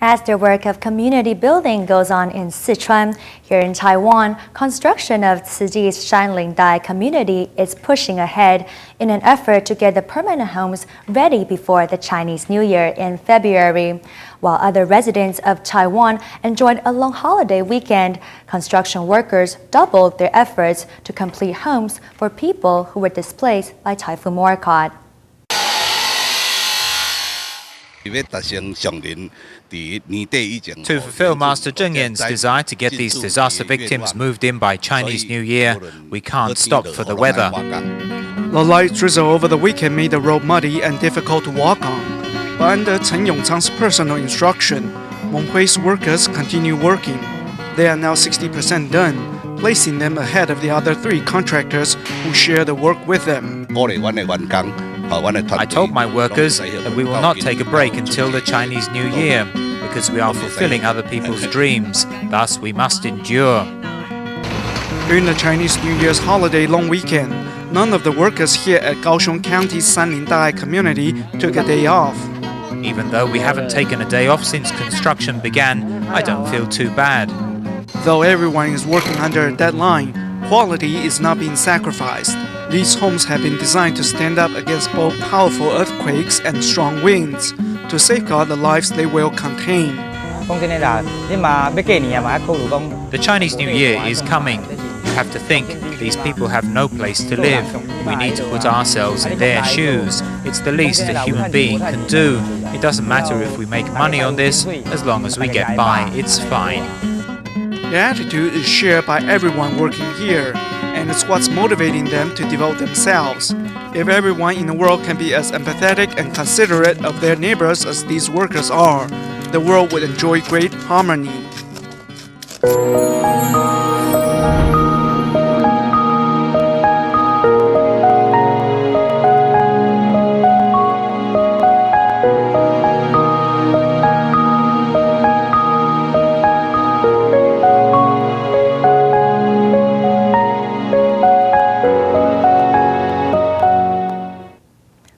As the work of community building goes on in Sichuan, here in Taiwan, construction of Tzu Chi's Shanling Dai community is pushing ahead in an effort to get the permanent homes ready before the Chinese New Year in February. While other residents of Taiwan enjoyed a long holiday weekend, construction workers doubled their efforts to complete homes for people who were displaced by Typhoon Morakot. To fulfill Master Zheng Yan's desire to get these disaster victims moved in by Chinese New Year, we can't stop for the weather. The light drizzle over the weekend made the road muddy and difficult to walk on. But under Chen Yongcang's personal instruction, Menghui's workers continue working. They are now 60% done, placing them ahead of the other 3 contractors who share the work with them. I told my workers that we will not take a break until the Chinese New Year, because we are fulfilling other people's dreams. Thus, we must endure. During the Chinese New Year's holiday long weekend, none of the workers here at Kaohsiung County's Sanling Dai community took a day off. Even though we haven't taken a day off since construction began, I don't feel too bad. Though everyone is working under a deadline, quality is not being sacrificed. These homes have been designed to stand up against both powerful earthquakes and strong winds, to safeguard the lives they will contain. The Chinese New Year is coming. You have to think, these people have no place to live. We need to put ourselves in their shoes. It's the least a human being can do. It doesn't matter if we make money on this, as long as we get by, it's fine. The attitude is shared by everyone working here, and it's what's motivating them to devote themselves. If everyone in the world can be as empathetic and considerate of their neighbors as these workers are, the world would enjoy great harmony.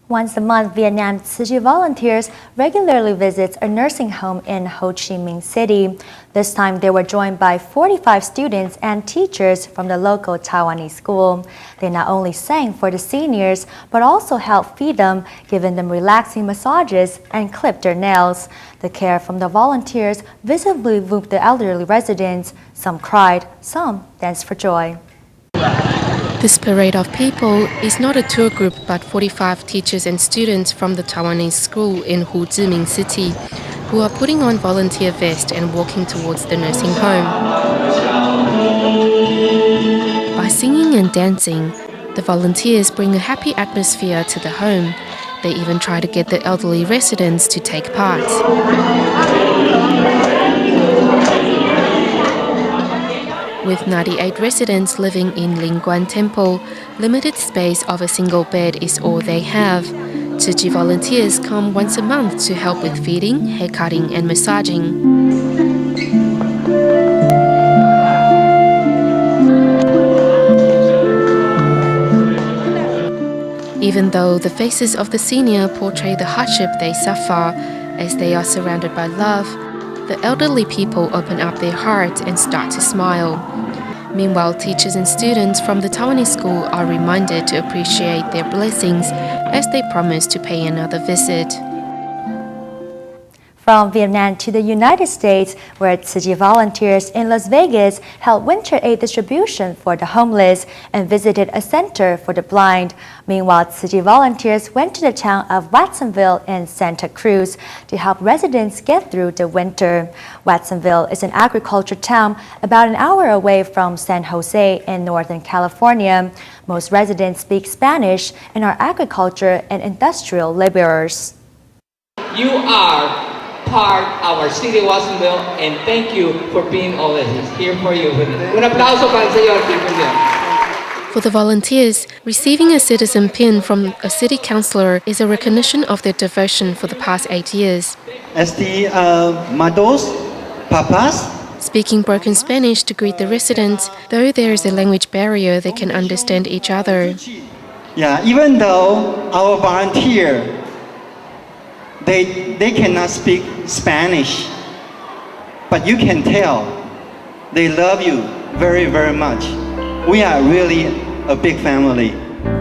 Once a month, Vietnam Tzu Chi volunteers regularly visit a nursing home in Ho Chi Minh City. This time, they were joined by 45 students and teachers from the local Taiwanese school. They not only sang for the seniors, but also helped feed them, giving them relaxing massages and clipped their nails. The care from the volunteers visibly moved the elderly residents. Some cried, some danced for joy. This parade of people is not a tour group but 45 teachers and students from the Taiwanese school in Ho Chi Minh City who are putting on volunteer vests and walking towards the nursing home. By singing and dancing, the volunteers bring a happy atmosphere to the home. They even try to get the elderly residents to take part. With 98 residents living in Lingguan Temple, limited space of a single bed is all they have. Tzu Chi volunteers come once a month to help with feeding, haircutting and massaging. Even though the faces of the senior portray the hardship they suffer, as they are surrounded by love, the elderly people open up their hearts and start to smile. Meanwhile, teachers and students from the Taiwanese school are reminded to appreciate their blessings as they promise to pay another visit. From Vietnam to the United States, where Tzu Chi volunteers in Las Vegas held winter aid distribution for the homeless and visited a center for the blind. Meanwhile, Tzu Chi volunteers went to the town of Watsonville in Santa Cruz to help residents get through the winter. Watsonville is an agriculture town about an hour away from San Jose in Northern California. Most residents speak Spanish and are agriculture and industrial laborers. You are part of our city of Watsonville, and thank you for being always here for you. Un aplauso para el señor. For the volunteers, receiving a citizen pin from a city councillor is a recognition of their devotion for the past 8 years. Mados, papas. Speaking broken Spanish to greet the residents, though there is a language barrier, they can understand each other. Yeah, even though our volunteer, they cannot speak Spanish, but you can tell they love you very, very much. We are really a big family.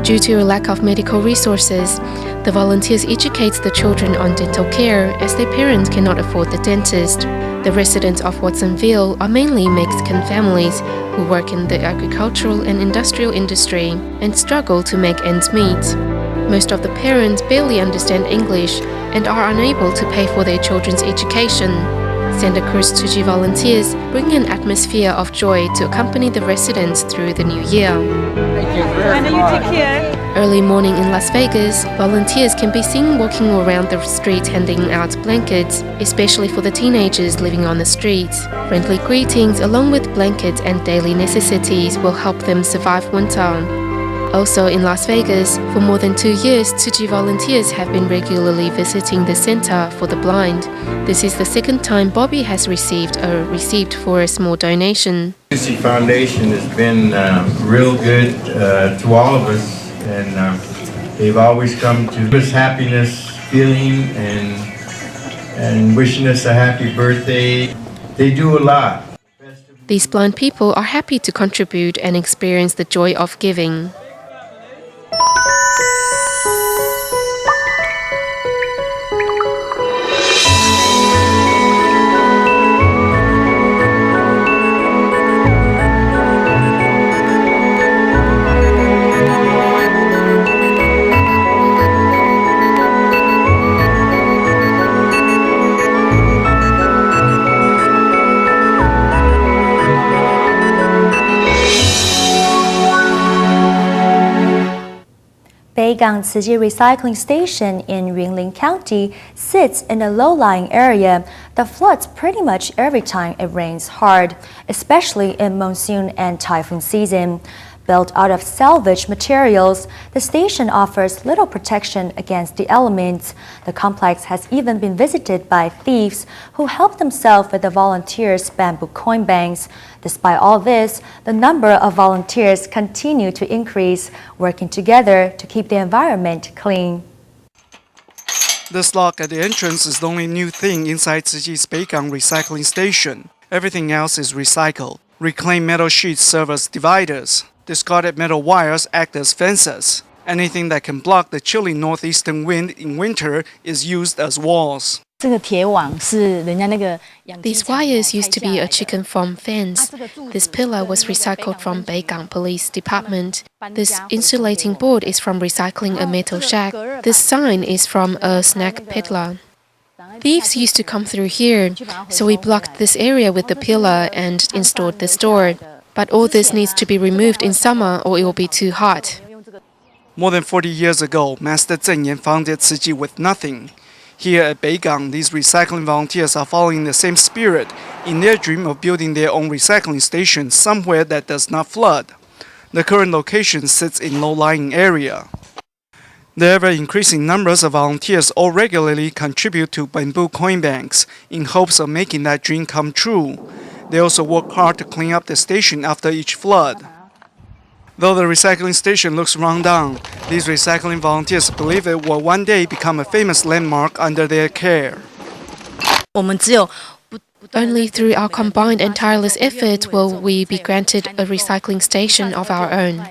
Due to a lack of medical resources, the volunteers educate the children on dental care as their parents cannot afford the dentist. The residents of Watsonville are mainly Mexican families who work in the agricultural and industrial industry and struggle to make ends meet. Most of the parents barely understand English and are unable to pay for their children's education. Santa Cruz Tzu Chi volunteers bring an atmosphere of joy to accompany the residents through the new year. And you take care. Early morning in Las Vegas, volunteers can be seen walking around the streets handing out blankets, especially for the teenagers living on the streets. Friendly greetings along with blankets and daily necessities will help them survive winter. Also in Las Vegas, for more than 2 years, Tzu Chi volunteers have been regularly visiting the Center for the Blind. This is the second time Bobby has received for a small donation. Tzu Chi Foundation has been real good to all of us, and they've always come to give us happiness, feeling, and wishing us a happy birthday. They do a lot. These blind people are happy to contribute and experience the joy of giving. Beigang Tzu Chi Recycling Station in Yunlin County sits in a low-lying area that floods pretty much every time it rains hard, especially in monsoon and typhoon season. Built out of salvaged materials, the station offers little protection against the elements. The complex has even been visited by thieves who help themselves with the volunteers' bamboo coin banks. Despite all this, the number of volunteers continue to increase, working together to keep the environment clean. This lock at the entrance is the only new thing inside Tzu Chi's Beigang recycling station. Everything else is recycled. Reclaimed metal sheets serve as dividers. Discarded metal wires act as fences. Anything that can block the chilly northeastern wind in winter is used as walls. These wires used to be a chicken farm fence. This pillar was recycled from Beigang Police Department. This insulating board is from recycling a metal shack. This sign is from a snack peddler. Thieves used to come through here, so we blocked this area with the pillar and installed this door. But all this needs to be removed in summer or it will be too hot. More than 40 years ago, Master Zeng Yan founded Tzu Chi with nothing. Here at Beigang, these recycling volunteers are following the same spirit in their dream of building their own recycling station somewhere that does not flood. The current location sits in low-lying area. The ever-increasing numbers of volunteers all regularly contribute to bamboo coin banks in hopes of making that dream come true. They also work hard to clean up the station after each flood. Though the recycling station looks run down, these recycling volunteers believe it will one day become a famous landmark under their care. Only through our combined and tireless effort will we be granted a recycling station of our own.